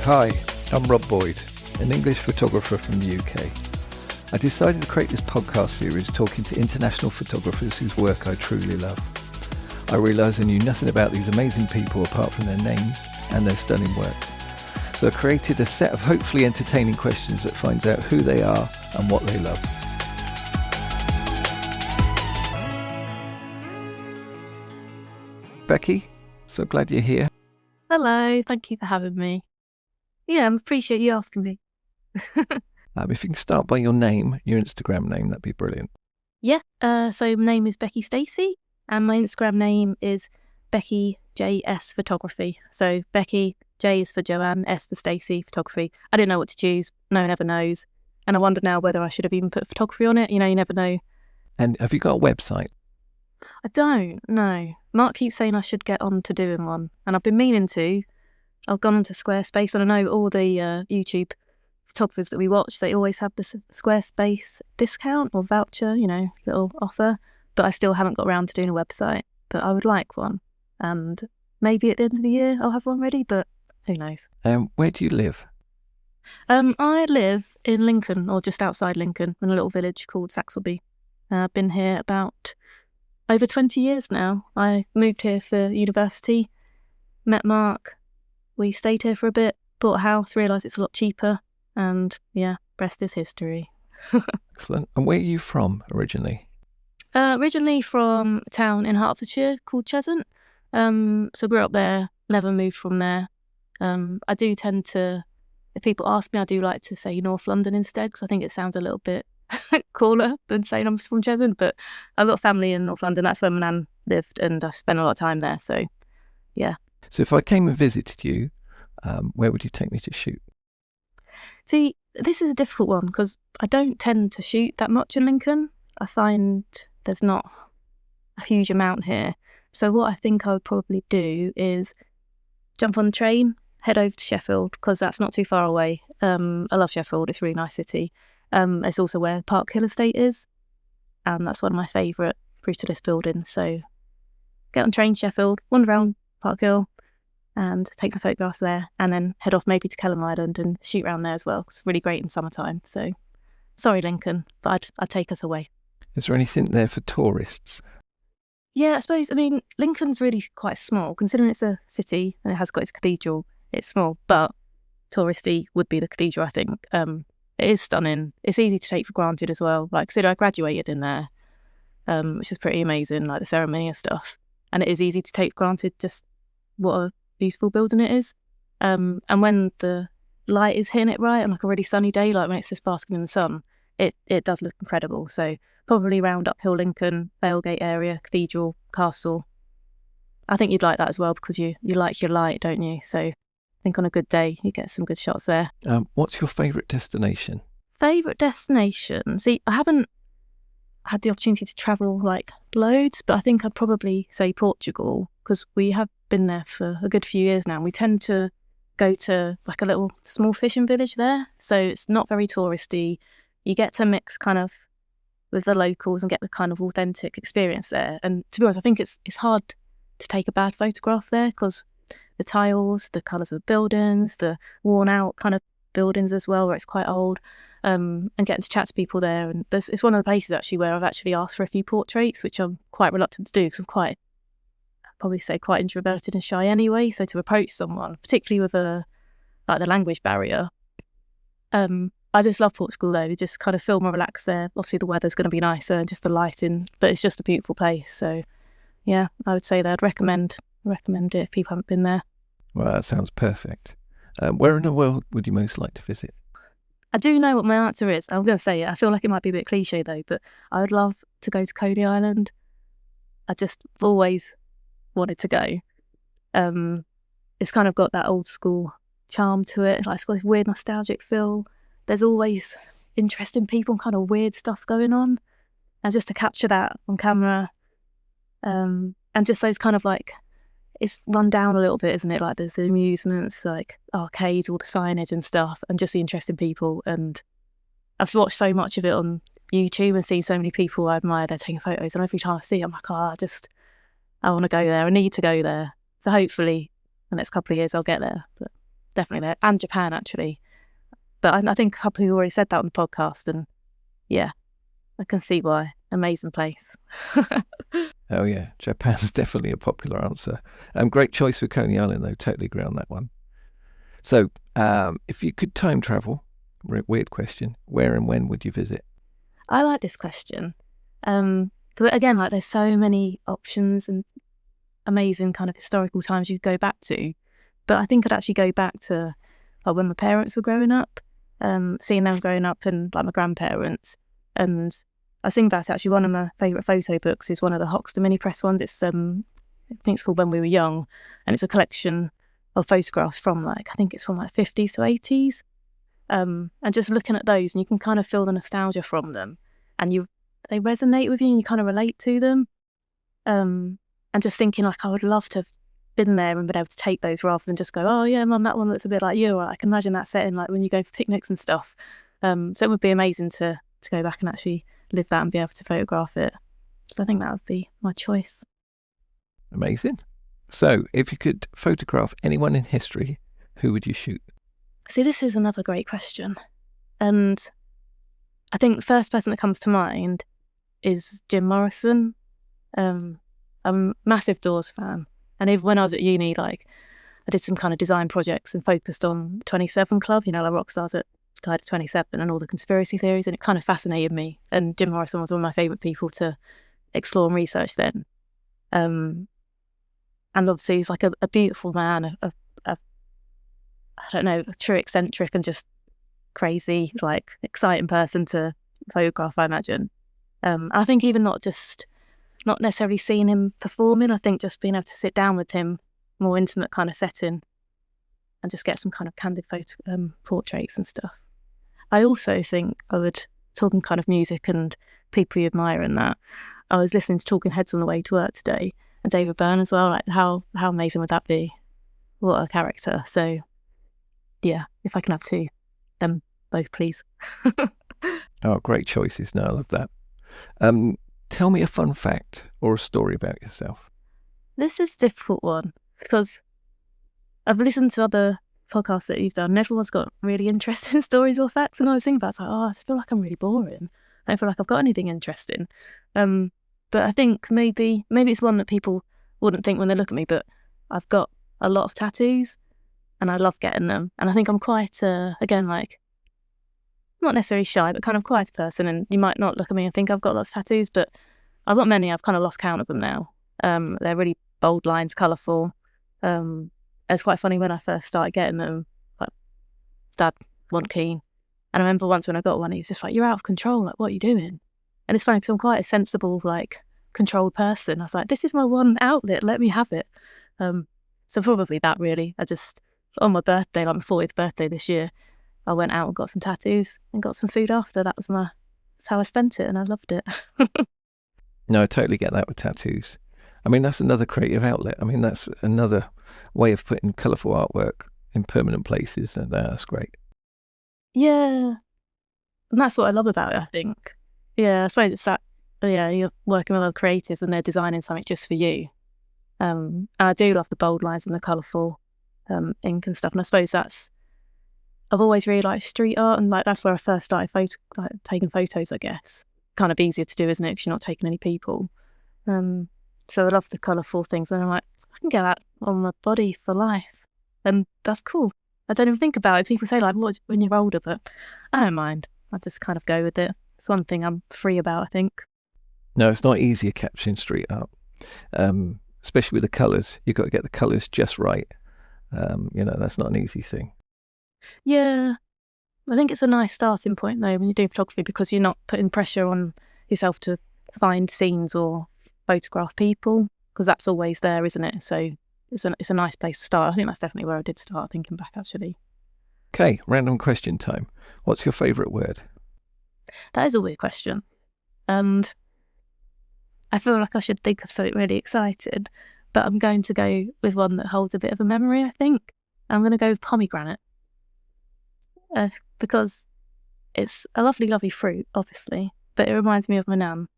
Hi, I'm Rob Boyd, an English photographer from the UK. I decided to create this podcast series talking to international photographers whose work I truly love. I realised I knew nothing about these amazing people apart from their names and their stunning work. So I created a set of hopefully entertaining questions that finds out who they are and what they love. Becky, so glad you're here. Hello, thank you for having me. Yeah, I appreciate you asking me. If you can start by your name, your Instagram name, that'd be brilliant. Yeah, so my name is Becky Stacey, and my Instagram name is Becky JS Photography. So Becky, J is for Joanne, S for Stacey, Photography. I didn't know what to choose. No one ever knows. And I wonder now whether I should have even put photography on it. You know, you never know. And have you got a website? I don't, no. Mark keeps saying I should get on to doing one, and I've been meaning to. I've gone onto Squarespace, and I know all the YouTube photographers that we watch, they always have this Squarespace discount or voucher, you know, little offer, but I still haven't got around to doing a website. But I would like one, and maybe at the end of the year I'll have one ready, but who knows. Where do you live? I live in Lincoln, or just outside Lincoln, in a little village called Saxelby. I've been here about over 20 years now. I moved here for university, met Mark, we stayed here for a bit, bought a house, realised it's a lot cheaper, and yeah, rest is history. Excellent. And where are you from originally? Originally from a town in Hertfordshire called Cheshunt. So grew up there, never moved from there. I do tend to, if people ask me, I do like to say North London instead, because I think it sounds a little bit cooler than saying I'm from Cheshunt. But I've got family in North London. That's where my nan lived, and I spent a lot of time there. So yeah. So if I came and visited you, where would you take me to shoot? See, this is a difficult one because I don't tend to shoot that much in Lincoln. I find there's not a huge amount here. So what I think I would probably do is jump on the train, head over to Sheffield, because that's not too far away. I love Sheffield. It's a really nice city. It's also where Park Hill Estate is, and that's one of my favourite brutalist buildings. So get on train to Sheffield, wander around Park Hill, and take some photographs there, and then head off maybe to Kelham Island and shoot around there as well. It's really great in summertime. So sorry, Lincoln, but I'd take us away. Is there anything there for tourists? Yeah, I suppose, Lincoln's really quite small, considering it's a city and it has got its cathedral. It's small, but touristy would be the cathedral, I think. It is stunning. It's easy to take for granted as well. Like, so I graduated in there, which is pretty amazing, like the ceremony and stuff. And it is easy to take for granted just what a beautiful building it is. And when the light is hitting it right on like a really sunny day, like when it's just basking in the sun, it does look incredible. So probably round uphill Lincoln, Bailgate area, cathedral, castle. I think you'd like that as well because you like your light, don't you? So I think on a good day you get some good shots there. What's your favourite destination? Favourite destination? See, I haven't had the opportunity to travel like loads, but I think I'd probably say Portugal, because we have been there for a good few years now. And we tend to go to like a little small fishing village there, so it's not very touristy. You get to mix kind of with the locals and get the kind of authentic experience there. And to be honest, I think it's hard to take a bad photograph there because the tiles, the colours of the buildings, the worn out kind of buildings as well, where it's quite old. And getting to chat to people there. And it's one of the places actually where I've actually asked for a few portraits, which I'm quite reluctant to do because I'd probably say quite introverted and shy anyway. So to approach someone, particularly with the language barrier, I just love Portugal though. You just kind of feel more relaxed there. Obviously the weather's going to be nicer and just the lighting, but it's just a beautiful place. So yeah, I would say that I'd recommend it if people haven't been there. Well, that sounds perfect. Where in the world would you most like to visit? I do know what my answer is. I'm going to say it. I feel like it might be a bit cliche though, but I would love to go to Coney Island. I just always wanted to go. It's kind of got that old school charm to it. Like, it's got this weird nostalgic feel. There's always interesting people and kind of weird stuff going on. And just to capture that on camera, and just those kind of like, it's run down a little bit, isn't it? Like there's the amusements, like arcades, all the signage and stuff, and just the interesting people. And I've watched so much of it on YouTube and seen so many people I admire, they're taking photos. And every time I see it, I'm like, I want to go there. I need to go there. So hopefully the next couple of years I'll get there. But definitely there. And Japan, actually. But I think a couple of people already said that on the podcast, and yeah, I can see why. Amazing place. Oh yeah, Japan's definitely a popular answer. Great choice for Coney Island, though. Totally agree on that one. So, if you could time travel, weird question, where and when would you visit? I like this question. 'Cause again, like there's so many options and amazing kind of historical times you could go back to. But I think I'd actually go back to when my parents were growing up, seeing them growing up and like my grandparents. And I think about it, actually, one of my favourite photo books is one of the Hoxton mini press ones. It's I think it's called When We Were Young, and it's a collection of photographs from like 50s to 80s. And just looking at those, and you can kind of feel the nostalgia from them, and they resonate with you, and you kind of relate to them. And just thinking like I would love to have been there and been able to take those rather than just go, oh yeah, Mum, that one looks a bit like you. Or I can imagine that setting like when you go for picnics and stuff. So it would be amazing to go back and actually live that and be able to photograph it. So I think that would be my choice. Amazing. So if you could photograph anyone in history, who would you shoot? See, this is another great question. And I think the first person that comes to mind is Jim Morrison. I'm a massive Doors fan. And even when I was at uni, like I did some kind of design projects and focused on 27 Club, you know, like rock stars that died at 27 and all the conspiracy theories. And it kind of fascinated me. And Jim Morrison was one of my favourite people to explore and research then. And obviously he's like a beautiful man, I don't know, a true eccentric and just crazy, like exciting person to photograph, I imagine. I think even not necessarily seeing him performing, I think just being able to sit down with him, more intimate kind of setting, and just get some kind of candid portraits and stuff. I also think I would, talking kind of music and people you admire and that, I was listening to Talking Heads on the way to work today, and David Byrne as well, like how amazing would that be? What a character. So yeah, if I can have two, then both please. Oh, great choices. No, I love that. Tell me a fun fact or a story about yourself. This is a difficult one because I've listened to other podcasts that you've done and everyone's got really interesting stories or facts, and I was thinking about it, like, I just feel like I'm really boring. I don't feel like I've got anything interesting. But I think maybe it's one that people wouldn't think when they look at me, but I've got a lot of tattoos and I love getting them. And I think I'm quite, again, like, not necessarily shy, but kind of quiet person. And you might not look at me and think I've got lots of tattoos, but I've got many. I've kind of lost count of them now. They're really bold lines, colourful. It's quite funny when I first started getting them, like, Dad wasn't keen. And I remember once when I got one, he was just like, you're out of control, like, what are you doing? And it's funny because I'm quite a sensible, like, controlled person. I was like, this is my one outlet, let me have it. So probably that, really. I just, on my birthday, like my 40th birthday this year, I went out and got some tattoos and got some food after. That's how I spent it, and I loved it. No, I totally get that with tattoos. I mean, that's another creative outlet. I mean, that's another way of putting colourful artwork in permanent places. And that's great. Yeah. And that's what I love about it, I think. Yeah, I suppose it's that, yeah, you're working with other creatives and they're designing something just for you. And I do love the bold lines and the colourful ink and stuff. And I suppose I've always really liked street art, and like that's where I first started taking photos, I guess. Kind of easier to do, isn't it, because you're not taking any people. So I love the colourful things, and I'm like, I can get that on my body for life. And that's cool. I don't even think about it. People say, like, what when you're older, but I don't mind. I just kind of go with it. It's one thing I'm free about, I think. No, it's not easy capturing street art, especially with the colours. You've got to get the colours just right. That's not an easy thing. Yeah. I think it's a nice starting point, though, when you do photography, because you're not putting pressure on yourself to find scenes or photograph people, because that's always there, isn't it? So it's a nice place to start. I think that's definitely where I did start thinking back, actually. Okay, random question time. What's your favourite word? That is a weird question. And I feel like I should think of something really exciting, but I'm going to go with one that holds a bit of a memory, I think. I'm going to go with pomegranate. Because it's a lovely, lovely fruit, obviously, but it reminds me of my nan.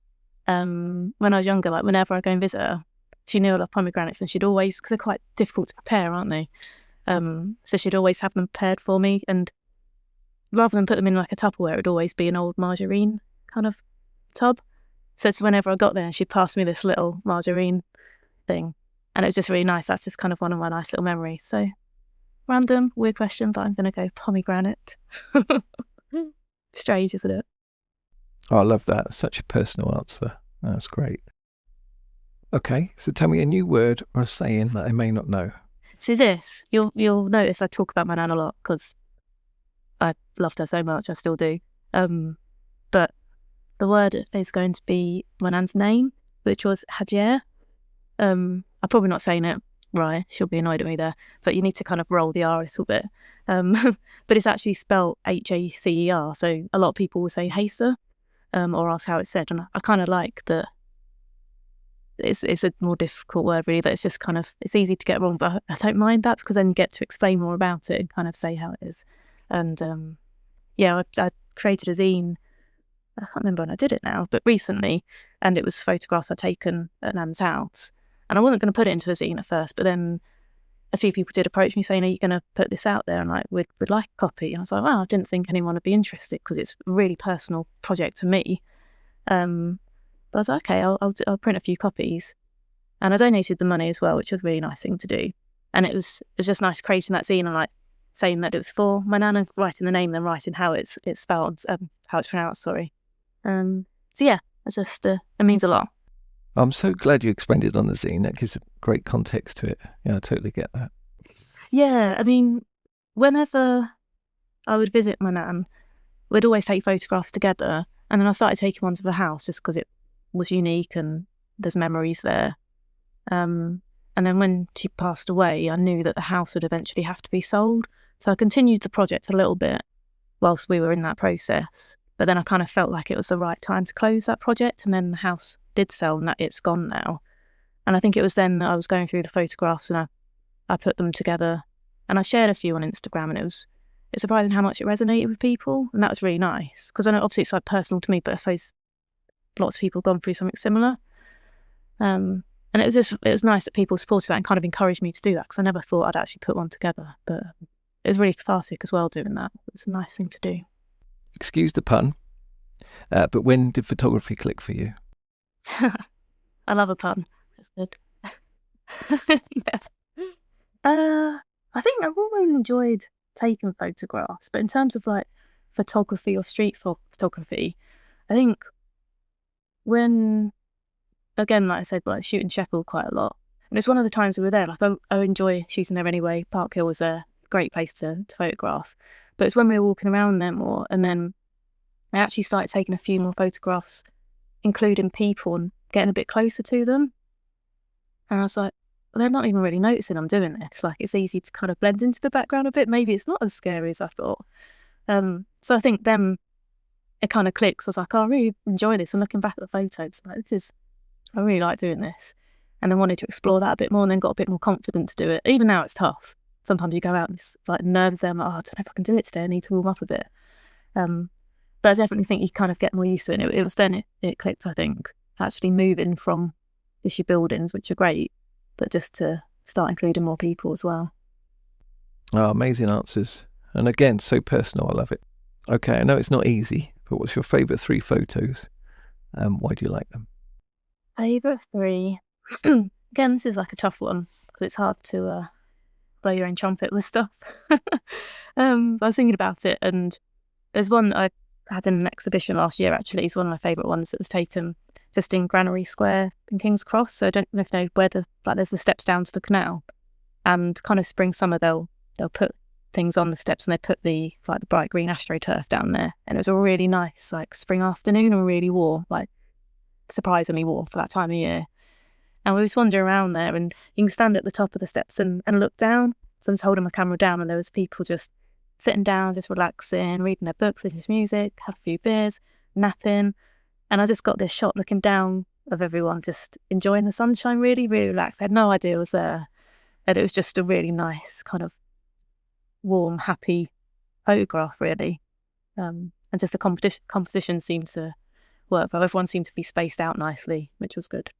When I was younger, like whenever I go and visit her, she knew I love pomegranates, and she'd always, because they're quite difficult to prepare, aren't they? So she'd always have them prepared for me, and rather than put them in like a Tupperware, it'd always be an old margarine kind of tub. So it's whenever I got there, she'd pass me this little margarine thing, and it was just really nice. That's just kind of one of my nice little memories. So random, weird question, but I'm going to go pomegranate. Strange, isn't it? Oh, I love that. Such a personal answer. That's great. Okay, so tell me a new word or a saying that I may not know. See this, you'll notice I talk about my nan a lot because I loved her so much. I still do. But the word is going to be my nan's name, which was Hacer. I'm probably not saying it right. She'll be annoyed at me there, but you need to kind of roll the R a little bit. But it's actually spelled Hacer. So a lot of people will say Hacer, or ask how it's said, and I kind of like that. It's a more difficult word really, but it's just kind of, it's easy to get wrong, but I don't mind that because then you get to explain more about it and kind of say how it is. And I created a zine. I can't remember when I did it now, but recently, and it was photographs I'd taken at Nan's house. And I wasn't going to put it into a zine at first, but then a few people did approach me saying, are you going to put this out there? And like, we'd like a copy. And I was like, well, I didn't think anyone would be interested because it's a really personal project to me. But I was like, okay, I'll print a few copies. And I donated the money as well, which was a really nice thing to do. And it was just nice creating that zine and like saying that it was for my nan and writing the name, then writing how it's spelled, how it's pronounced, sorry. So yeah, it's just, it means a lot. I'm so glad you explained it on the zine. That gives a great context to it. Yeah, I totally get that. Yeah, I mean, whenever I would visit my nan, we'd always take photographs together. And then I started taking ones of the house just because it was unique and there's memories there. And then when she passed away, I knew that the house would eventually have to be sold. So I continued the project a little bit whilst we were in that process. But then I kind of felt like it was the right time to close that project. And then the house did sell and that it's gone now. And I think it was then that I was going through the photographs and I put them together and I shared a few on Instagram, and it's surprising how much it resonated with people. And that was really nice because I know obviously it's like personal to me, but I suppose lots of people have gone through something similar. And it was nice that people supported that and kind of encouraged me to do that because I never thought I'd actually put one together. But it was really cathartic as well doing that. It was a nice thing to do. Excuse the pun, but when did photography click for you? I love a pun. That's good. Yeah. I think I've always enjoyed taking photographs, but in terms of like photography or street photography, I think when, again, like I said, like shooting Sheffield quite a lot, and it's one of the times we were there, like I enjoy shooting there anyway. Park Hill was a great place to photograph, but it's when we were walking around there more, and then I actually started taking a few more photographs, including people and getting a bit closer to them. And I was like, well, they're not even really noticing I'm doing this. Like, it's easy to kind of blend into the background a bit. Maybe it's not as scary as I thought. So I think then it kind of clicks. I was like, oh, I really enjoy this. And looking back at the photos, like, I really like doing this. And then wanted to explore that a bit more, and then got a bit more confident to do it. Even now it's tough. Sometimes you go out and it's like nerves there. I'm like, oh, I don't know if I can do it today. I need to warm up a bit. But I definitely think you kind of get more used to it. And it was then it clicked, I think, actually moving from just your buildings, which are great, but just to start including more people as well. Oh, amazing answers. And again, so personal. I love it. Okay, I know it's not easy, but what's your favourite 3 photos? Why do you like them? Favourite 3? Again, this is like a tough one because it's hard to blow your own trumpet with stuff. I was thinking about it, and there's one I had in an exhibition last year, actually. It's one of my favourite ones that was taken just in Granary Square in King's Cross. So I don't know if you know where there's the steps down to the canal, and kind of spring, summer, they'll put things on the steps, and they put the bright green astroturf down there. And it was a really nice like spring afternoon and really warm, like surprisingly warm for that time of year. And we was wandering around there, and you can stand at the top of the steps and look down. So I was holding my camera down, and there was people just sitting down, just relaxing, reading their books, listening to music, have a few beers, napping. And I just got this shot looking down of everyone just enjoying the sunshine, really, really relaxed. I had no idea it was there. And it was just a really nice kind of warm, happy photograph, really. And just the composition seemed to work well. Everyone seemed to be spaced out nicely, which was good.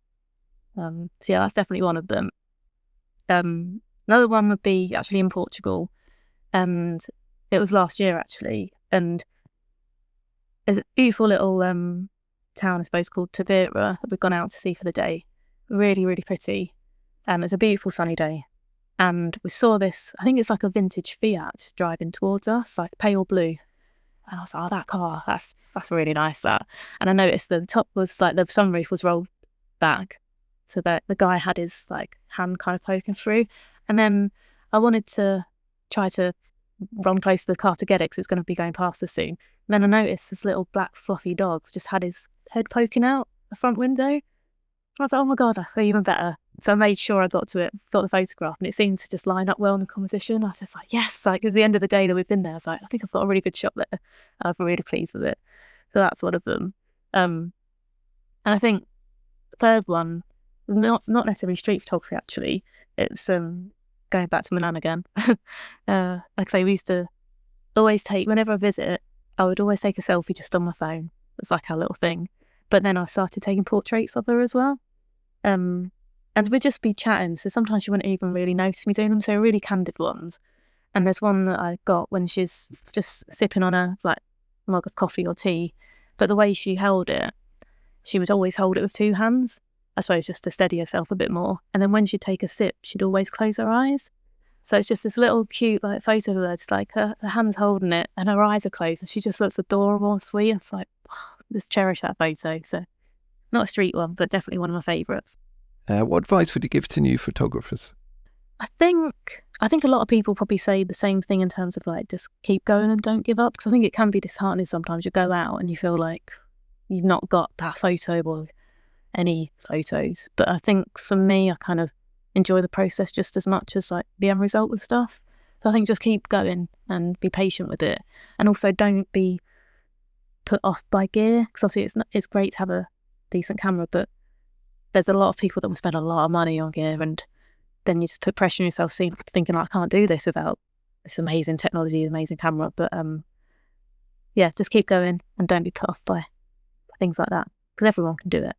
So yeah, that's definitely one of them. Another one would be actually in Portugal, and it was last year actually, and it's a beautiful little town, I suppose, called Tavira that we've gone out to see for the day. Really, really pretty. It was a beautiful sunny day, and we saw this, I think it's like a vintage Fiat driving towards us, like pale blue. And I was like, oh, that car, that's really nice, that. And I noticed that the top was like, the sunroof was rolled back, so that the guy had his like hand kind of poking through. And then I wanted to try to run close to the car to get it because it's going to be going past us soon. And then I noticed this little black fluffy dog just had his head poking out the front window. I was like, oh my God, I feel even better. So I made sure I got to it, got the photograph, and it seemed to just line up well in the composition. I was just like, yes, like at the end of the day that we've been there, I was like, I think I've got a really good shot there. I'm really pleased with it. So that's one of them. And I think the third one, not necessarily street photography actually, it's going back to Milan again. Like I say, we used to always take, whenever I visit, I would always take a selfie just on my phone. It's like our little thing. But then I started taking portraits of her as well. And we'd just be chatting, so sometimes you wouldn't even really notice me doing them, so really candid ones. And there's one that I got when she's just sipping on a like mug of coffee or tea, but the way she held it, she would always hold it with two hands, I suppose just to steady herself a bit more. And then when she'd take a sip, she'd always close her eyes. So it's just this little cute like photo of her, it's like her hand's holding it and her eyes are closed and she just looks adorable and sweet. It's like, just cherish that photo. So not a street one, but definitely one of my favourites. What advice would you give to new photographers? I think a lot of people probably say the same thing in terms of like just keep going and don't give up, because I think it can be disheartening sometimes. You go out and you feel like you've not got that photo or any photos. But I think for me, I kind of enjoy the process just as much as like the end result with stuff. So I think just keep going and be patient with it, and also don't be put off by gear, because obviously it's great to have a decent camera, but there's a lot of people that will spend a lot of money on gear, and then you just put pressure on yourself thinking I can't do this without this amazing technology, amazing camera. But yeah, just keep going and don't be put off by things like that, because everyone can do it.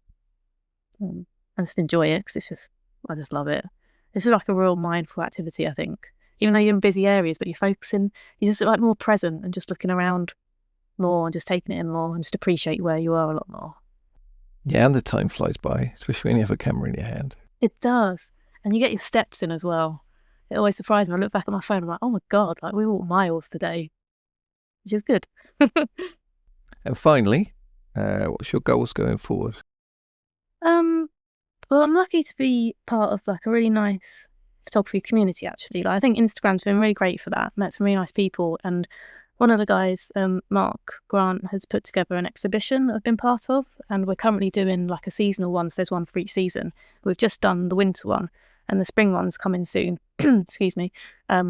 And just enjoy it, because I just love it. It's like a real mindful activity, I think. Even though you're in busy areas, but you're focusing, you're just like more present and just looking around more and just taking it in more and just appreciate where you are a lot more. Yeah, and the time flies by, especially when you have a camera in your hand. It does. And you get your steps in as well. It always surprises me. I look back at my phone, I'm like, oh my God, like we walked miles today, which is good. And finally, what's your goals going forward? Well, I'm lucky to be part of like a really nice photography community, actually. Like, I think Instagram's been really great for that. Met some really nice people, and one of the guys, Mark Grant, has put together an exhibition that I've been part of, and we're currently doing like a seasonal one, so there's one for each season. We've just done the winter one, and the spring one's coming soon. Excuse me. At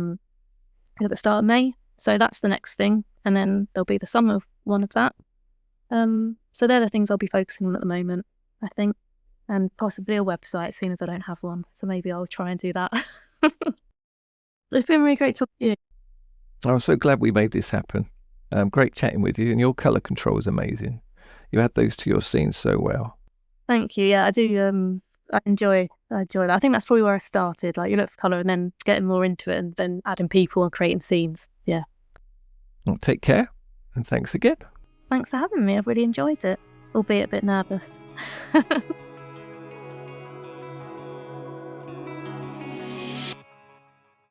the start of May, so that's the next thing, and then there'll be the summer one of that. So they're the things I'll be focusing on at the moment, I think, and possibly a website, seeing as I don't have one. So maybe I'll try and do that. It's been really great talking to you. I'm so glad we made this happen. Great chatting with you, and your colour control is amazing. You add those to your scenes so well. Thank you. Yeah, I do. I enjoy that. I think that's probably where I started. Like, you look for colour and then getting more into it, and then adding people and creating scenes. Yeah. Well, take care, and thanks again. Thanks for having me. I've really enjoyed it, albeit a bit nervous.